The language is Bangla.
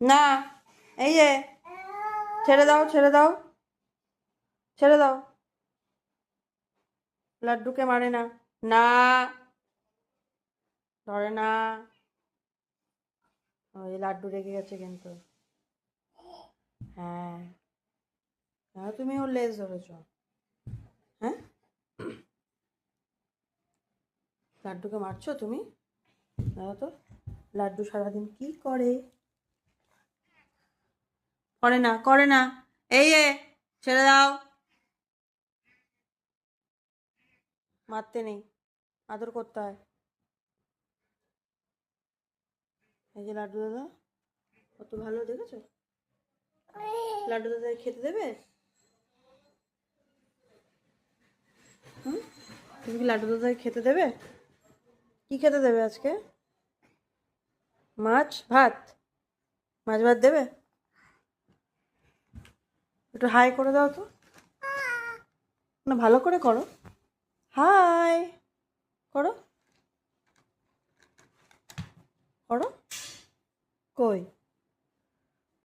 না, এই যে ছেড়ে দাও, ছেড়ে দাও, ছেড়ে দাও। লাড্ডুকে মারে না। না, ধরে না। ওই লাড্ডু রেগে গেছে কিন্তু। হ্যাঁ, হ্যাঁ, তুমি ওর লেজ ধরেছো। হ্যাঁ, লাড্ডুকে মারছো তুমি? দেখো তো, লাড্ডু সারাদিন কি করে। করে না, করে না। এই এ, ছেড়ে দাও। মারতে নেই, আদর করতে হয়। এই যে লাড্ডু দাদা, কত ভালো, দেখেছো? লাড্ডু দাদা খেতে দেবে? হুম, তুমি কি লাড্ডু দাদাকে খেতে দেবে? কি খেতে দেবে আজকে? মাছ ভাত? মাছ ভাত দেবে? একটু হাই করে দাও তো। না, ভালো করে করো। হাই করো, করো। কই?